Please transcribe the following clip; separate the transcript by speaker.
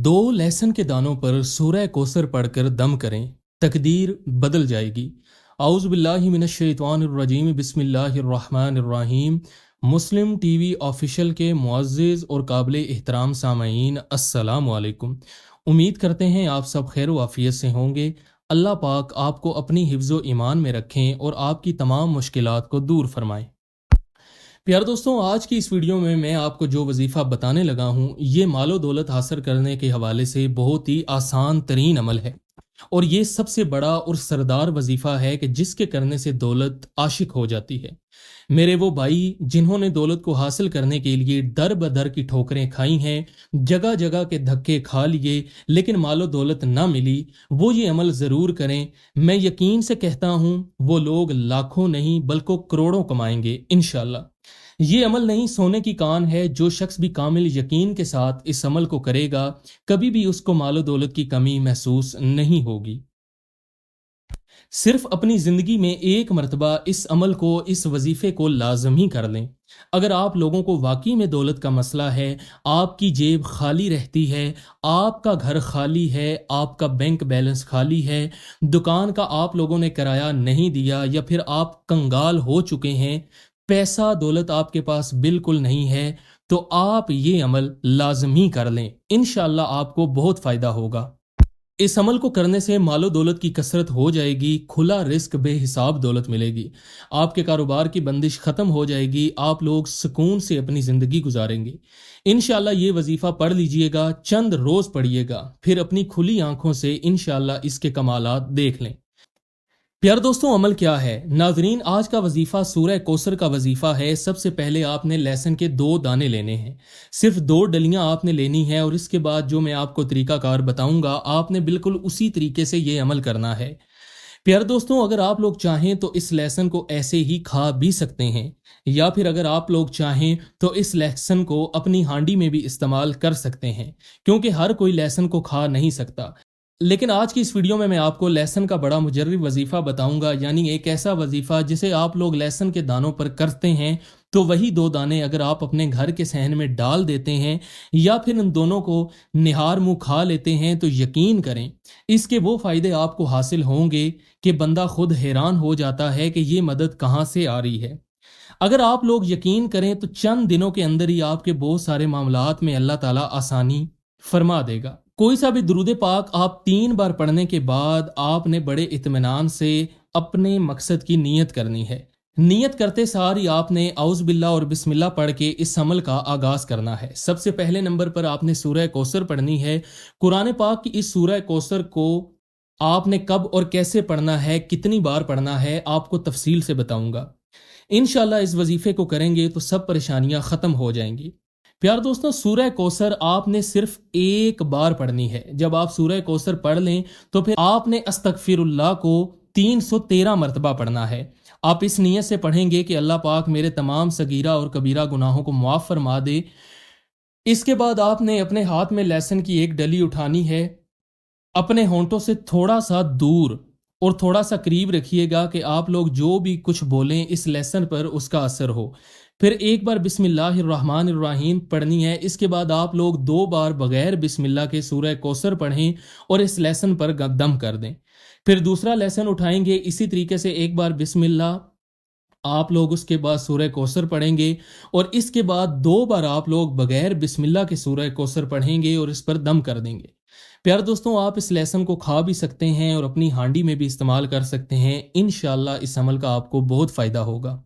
Speaker 1: दो लहसुन के दानों पर सूरह कौसर पढ़कर दम करें, तकदीर बदल जाएगी। आउज़ बिल्लाहि मिनश शैतानिर रजीम, बिस्मिल्लाहिर रहमानिर रहीम। मुस्लिम टीवी ऑफिशियल के मुअज़्ज़िज़ और काबिल एहतराम सामईन, अस्सलामु अलैकुम। उम्मीद करते हैं आप सब खैर व आफियत से होंगे। अल्लाह पाक आपको अपनी हिफ्ज़ो ईमान में रखें और आपकी तमाम मुश्किलात को दूर फरमाएं। प्यार दोस्तों, आज की इस वीडियो में मैं आपको जो वजीफ़ा बताने लगा हूँ, ये मालो दौलत हासिल करने के हवाले से बहुत ही आसान तरीन अमल है और ये सबसे बड़ा और सरदार वजीफ़ा है कि जिसके करने से दौलत आशिक हो जाती है। मेरे वो भाई जिन्होंने दौलत को हासिल करने के लिए दर बदर की ठोकरें खाई हैं, जगह जगह के धक्के खा लिए, लेकिन मालो दौलत ना मिली, वो ये अमल ज़रूर करें। मैं यकीन से कहता हूँ वो लोग लाखों नहीं बल्कि करोड़ों कमाएंगे इंशाल्लाह। ये अमल नहीं सोने की कान है। जो शख्स भी कामिल यकीन के साथ इस अमल को करेगा, कभी भी उसको मालो दौलत की कमी महसूस नहीं होगी। सिर्फ अपनी ज़िंदगी में एक मरतबा इस अमल को, इस वजीफ़े को लाजमी कर लें। अगर आप लोगों को वाकई में दौलत का मसला है, आपकी जेब खाली रहती है, आपका घर खाली है, आपका बैंक बैलेंस खाली है, दुकान का आप लोगों ने किराया नहीं दिया या फिर आप कंगाल हो चुके हैं, पैसा दौलत आपके पास बिल्कुल नहीं है, तो आप ये अमल लाजमी कर लें। इंशाअल्लाह आपको बहुत फ़ायदा होगा। इस अमल को करने से मालो दौलत की कसरत हो जाएगी, खुला रिस्क, बेहिसाब दौलत मिलेगी, आपके कारोबार की बंदिश ख़त्म हो जाएगी, आप लोग सुकून से अपनी ज़िंदगी गुजारेंगे। इंशाअल्लाह ये वजीफ़ा पढ़ लीजिएगा, चंद रोज़ पढ़िएगा, फिर अपनी खुली आंखों से इंशाअल्लाह इसके कमालात देख लें। प्यार दोस्तों, अमल क्या है? नाजरीन, आज का वजीफा सूरह कौसर का वजीफा है। सबसे पहले आपने लहसुन के 2 दाने लेने हैं, सिर्फ 2 डलियां आपने लेनी है और इसके बाद जो मैं आपको तरीकाकार बताऊंगा, आपने बिल्कुल उसी तरीके से ये अमल करना है। प्यार दोस्तों, अगर आप लोग चाहें तो इस लहसुन को ऐसे ही खा भी सकते हैं, या फिर अगर आप लोग चाहें तो इस लहसुन को अपनी हांडी में भी इस्तेमाल कर सकते हैं, क्योंकि हर कोई लहसुन को खा नहीं सकता। लेकिन आज की इस वीडियो में मैं आपको लहसुन का बड़ा मुजर्रब वजीफ़ा बताऊंगा, यानी एक ऐसा वजीफ़ा जिसे आप लोग लहसुन के दानों पर करते हैं तो वही 2 दाने अगर आप अपने घर के सहन में डाल देते हैं या फिर इन दोनों को निहार मुंह खा लेते हैं, तो यकीन करें इसके वो फ़ायदे आपको हासिल होंगे कि बंदा खुद हैरान हो जाता है कि ये मदद कहाँ से आ रही है। अगर आप लोग यकीन करें तो चंद दिनों के अंदर ही आपके बहुत सारे मामलात में अल्लाह ताला आसानी फरमा देगा। कोई सा भी दुरूद पाक आप 3 बार पढ़ने के बाद आपने बड़े इत्मीनान से अपने मकसद की नीयत करनी है। नियत करते सार ही आपने औज़ बिल्लाह और बिस्मिल्लाह पढ़ के इस अमल का आगाज करना है। सबसे पहले नंबर पर आपने सूरह कौसर पढ़नी है। कुरान पाक की इस सूरह कौसर को आपने कब और कैसे पढ़ना है, कितनी बार पढ़ना है, आपको तफसील से बताऊंगा। इंशाल्लाह इस वजीफे को करेंगे तो सब परेशानियां खत्म हो जाएंगी। प्यार दोस्तों, सूरह कौसर आपने सिर्फ एक बार पढ़नी है। जब आप सूरह कौसर पढ़ लें तो फिर आपने अस्तगफिरुल्लाह को 313 मरतबा पढ़ना है। आप इस नीयत से पढ़ेंगे कि अल्लाह पाक मेरे तमाम सगीरा और कबीरा गुनाहों को मुआफ़ फरमा दे। इसके बाद आपने अपने हाथ में लहसुन की एक डली उठानी है, अपने होंठों से थोड़ा सा दूर और थोड़ा सा करीब रखिएगा कि आप लोग जो भी कुछ बोलें इस लहसुन पर उसका असर हो। फिर एक बार बिस्मिल्लाहिर्रहमानिर्रहीम पढ़नी है। इसके बाद आप लोग 2 बार बगैर बिस्मिल्लाह के सूरह कौसर पढ़ें और इस लहसुन पर दम कर दें। फिर दूसरा लहसुन उठाएंगे, इसी तरीके से एक बार बिस्मिल्लाह, आप लोग उसके बाद सूरह कौसर पढ़ेंगे और इसके बाद 2 बार आप लोग बगैर बिस्मिल्लाह के सूरह कौसर पढ़ेंगे और इस पर दम कर देंगे। प्यार दोस्तों, आप इस लहसुन को खा भी सकते हैं और अपनी हांडी में भी इस्तेमाल कर सकते हैं। इंशाअल्लाह इस अमल का आपको बहुत फ़ायदा होगा।